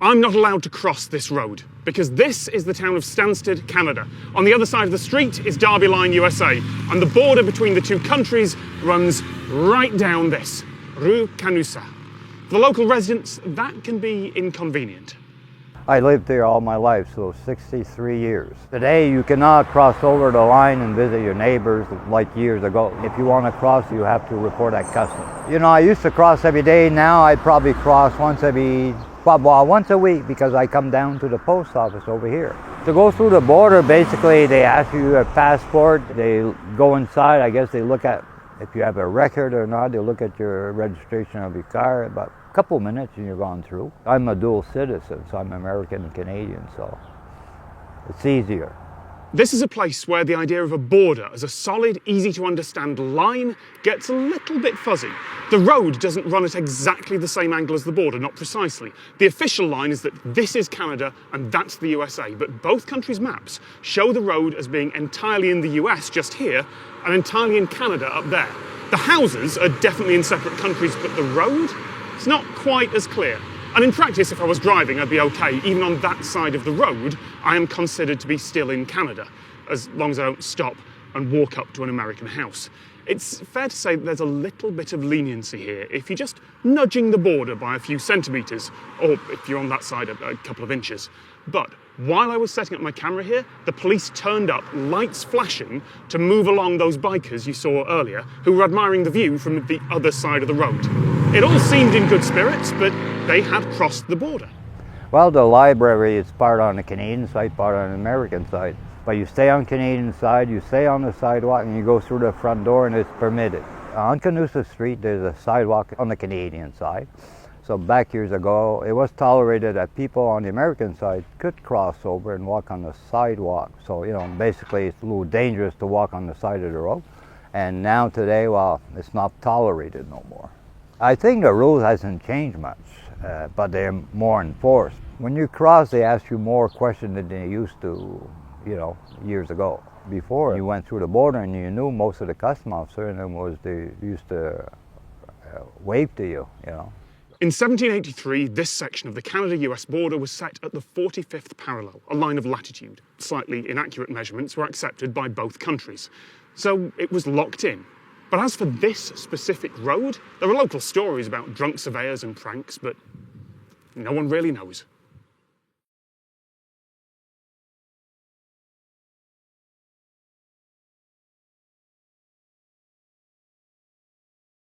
I'm not allowed to cross this road because this is the town of Stansted, Canada. On the other side of the street is Derby Line, USA, and the border between the two countries runs right down this, Rue Canusa. For the local residents, that can be inconvenient. I lived here all my life, so 63 years. Today, you cannot cross over the line and visit your neighbors like years ago. If you want to cross, you have to report at customs. You know, I used to cross every day. Now I probably cross once a week because I come down to the post office over here. To go through the border, basically, they ask you a passport. They go inside. I guess they look at if you have a record or not. They look at your registration of your car. About a couple minutes and you're gone through. I'm a dual citizen, so I'm American and Canadian, so it's easier. This is a place where the idea of a border as a solid, easy-to-understand line gets a little bit fuzzy. The road doesn't run at exactly the same angle as the border, not precisely. The official line is that this is Canada and that's the USA, but both countries' maps show the road as being entirely in the US just here and entirely in Canada up there. The houses are definitely in separate countries, but the road? It's not quite as clear. And in practice, if I was driving, I'd be okay. Even on that side of the road, I am considered to be still in Canada, as long as I don't stop and walk up to an American house. It's fair to say that there's a little bit of leniency here if you're just nudging the border by a few centimetres, or if you're on that side a couple of inches. But while I was setting up my camera here, the police turned up, lights flashing, to move along those bikers you saw earlier, who were admiring the view from the other side of the road. It all seemed in good spirits, but they had crossed the border. Well, the library is part on the Canadian side, part on the American side. But you stay on Canadian side, you stay on the sidewalk, and you go through the front door, and it's permitted. On Canusa Street, there's a sidewalk on the Canadian side. So back years ago, it was tolerated that people on the American side could cross over and walk on the sidewalk. So, you know, basically it's a little dangerous to walk on the side of the road. And now today, well, it's not tolerated no more. I think the rules hasn't changed much, but they're more enforced. When you cross, they ask you more questions than they used to, you know, years ago. Before, you went through the border and you knew most of the customs officer, and they used to wave to you, you know. In 1783, this section of the Canada-US border was set at the 45th parallel, a line of latitude. Slightly inaccurate measurements were accepted by both countries. So it was locked in. But as for this specific road, there are local stories about drunk surveyors and pranks, but no one really knows.